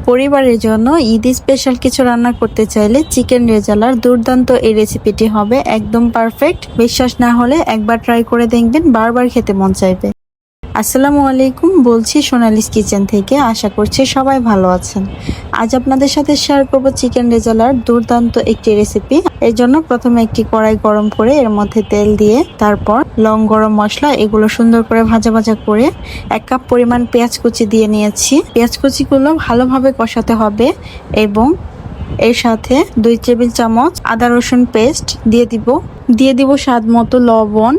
পরিবারের জন্য ঈদ স্পেশাল কিছু রান্না করতে চাইলে চিকেন রেজালার দুর্দান্ত এই রেসিপিটি হবে একদম পারফেক্ট। বিশ্বাস না হলে একবার ট্রাই করে দেখবেন, বারবার খেতে মন চাইবে। আসসালামু আলাইকুম, বলছি সোনালিস কিচেন থেকে। আশা করছি সবাই ভালো আছেন। আজ আপনাদের সাথে শেয়ার করব চিকেন রেজালার দুর্দান্ত একটি রেসিপি। এর জন্য প্রথমে একটি কড়াই গরম করে এর মধ্যে তেল দিয়ে তারপর লং গরম মশলা এগুলো সুন্দর করে ভাজা ভাজা করে 1 কাপ পরিমাণ পেঁয়াজ কুচি দিয়ে নিয়েছি। পেঁয়াজ কুচিগুলো ভালোভাবে কষাতে হবে এবং এর সাথে 2 টেবিল চামচ আদা রসুন পেস্ট দিয়ে দিব স্বাদ মতো লবণ।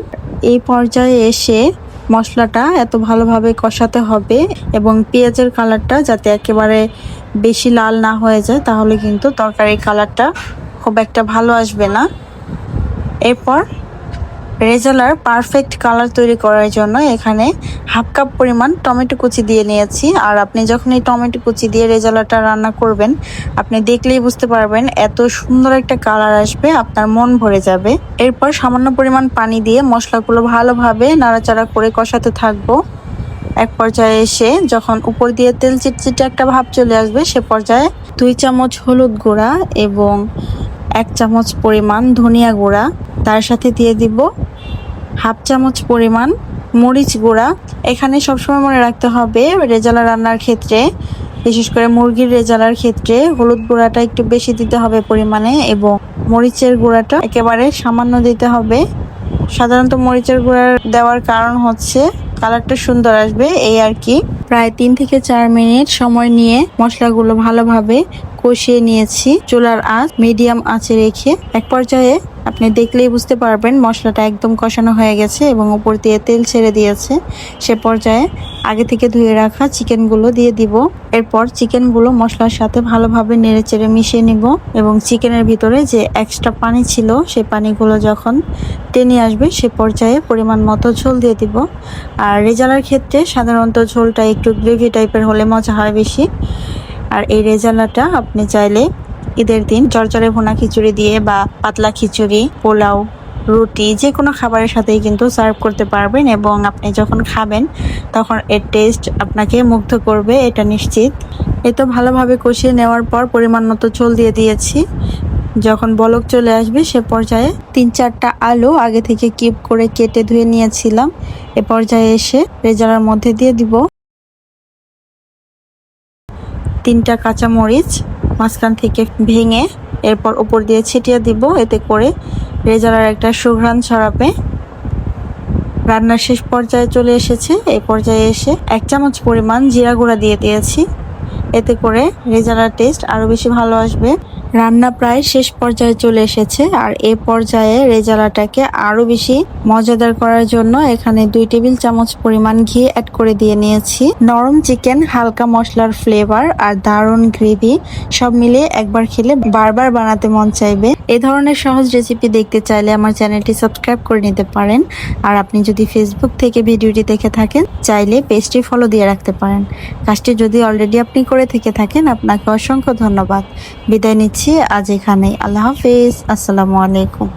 এই পর্যায়ে এসে মশলাটা এত ভালোভাবে কষাতে হবে এবং পেঁয়াজের কালারটা যাতে একেবারে বেশি লাল না হয়ে যায়, তাহলে কিন্তু তরকারির কালারটা খুব একটা ভালো আসবে না। এরপর রেজালার পারফেক্ট কালার তৈরি করার জন্য এখানে 1/2 কাপ পরিমাণ টমেটো কুচি দিয়ে নিয়েছি। আর আপনি যখন এই টমেটো কুচি দিয়ে রেজালাটা রান্না করবেন, আপনি দেখলেই বুঝতে পারবেন এত সুন্দর একটা কালার আসবে, আপনার মন ভরে যাবে। এরপর সামান্য পরিমাণ পানি দিয়ে মশলাগুলো ভালোভাবে নাড়াচাড়া করে কষাতে থাকবো। এক পর্যায়ে এসে যখন উপর দিয়ে তেল চিটচিটে একটা ভাব চলে আসবে, সে পর্যায়ে 2 চামচ হলুদ গুঁড়া এবং 1 চামচ পরিমাণ ধনিয়া গুঁড়া, তার সাথে দিয়ে দিব 1/2 চামচ পরিমাণ মরিচ গুঁড়া। এখানে সবসময় মনে রাখতে হবে রেজালা রান্নার ক্ষেত্রে, বিশেষ করে মুরগির রেজালার ক্ষেত্রে হলুদ গুঁড়াটা একটু বেশি দিতে হবে পরিমাণে এবং মরিচের গুঁড়াটা একেবারে সামান্য দিতে হবে। সাধারণত মরিচের গুঁড়া দেওয়ার কারণ হচ্ছে কালারটা সুন্দর আসবে, এই আর কি। প্রায় 3 থেকে 4 মিনিট সময় নিয়ে মশলাগুলো ভালোভাবে কষিয়ে নিয়েছি, চুলার আঁচ মিডিয়াম আঁচে রেখে। এক পর্যায়ে আপনি দেখলেই বুঝতে পারবেন মশলাটা একদম কষানো হয়ে গেছে এবং উপর দিয়ে তেল ছেড়ে দিয়েছে। সে পর্যায়ে আগে থেকে ধুয়ে রাখা চিকেনগুলো দিয়ে দিব। এরপর চিকেনগুলো মশলার সাথে ভালোভাবে নেড়েচেড়ে মিশিয়ে নিব এবং চিকেনের ভিতরে যে এক্সট্রা পানি ছিল সেই পানিগুলো যখন টেনে আসবে, সে পর্যায়ে পরিমাণ মতো ঝোল দিয়ে দিব। আর রেজালার ক্ষেত্রে সাধারণত ঝোলটা একটু গ্রেভি টাইপের হলে মজা হয় বেশি। আর এই রেজালাটা আপনি চাইলে ঈদের দিন চরচরে ভুনা খিচুড়ি দিয়ে বা পাতলা খিচুড়ি, পোলাও, রুটি যে কোনো খাবারের সাথেই কিন্তু সার্ভ করতে পারবেন এবং আপনি যখন খাবেন তখন এর টেস্ট আপনাকে মুগ্ধ করবে, এটা নিশ্চিত। এই তো ভালোভাবে কষিয়ে নেওয়ার পর পরিমাণ মতো ঝোল দিয়ে দিয়েছি। যখন বলক চলে আসবে সে পর্যায়ে 3-4টা আলু আগে থেকে কিউব করে কেটে ধুয়ে নিয়েছিলাম, এ পর্যায়ে এসে রেজালার মধ্যে দিয়ে দিব 3টা কাঁচামরিচ মাঝখান থেকে ভেঙে, এরপর উপর দিয়ে ছিটিয়ে দিব। এতে করে রেজালার একটা সুঘ্রাণ ছড়াবে। রান্নার শেষ পর্যায়ে চলে এসেছে। এই পর্যায়ে এসে 1 চামচ পরিমাণ জিরা গুঁড়া দিয়ে দিয়েছি, এতে করে রেজালার টেস্ট আরো বেশি ভালো আসবে। রান্না প্রায় শেষ পর্যায়ে চলে এসেছে। আর এই পর্যায়ে রেজালাটাকে আরো বেশি মজাদার করার জন্য এখানে 2 টেবিল চামচ পরিমাণ ঘি অ্যাড করে দিয়ে নিয়েছি। নরম চিকেন, হালকা মশলার ফ্লেভার আর দারুণ গ্রেভি সব মিলিয়ে একবার খেলে বারবার বানাতে মন চাইবে। এই ধরনের সহজ রেসিপি দেখতে চাইলে আমার চ্যানেলটি সাবস্ক্রাইব করে নিতে পারেন। আর আপনি যদি ফেসবুক থেকে ভিডিওটি দেখে থাকেন, চাইলে পেজটি ফলো দিয়ে রাখতে পারেন। কাজটি যদি অলরেডি আপনি করে থেকে থাকেন, আপনাকে অসংখ্য ধন্যবাদ। বিদায় নিচ্ছি আজ এখানেই। আল্লাহ হাফেজ। আসসালামু আলাইকুম।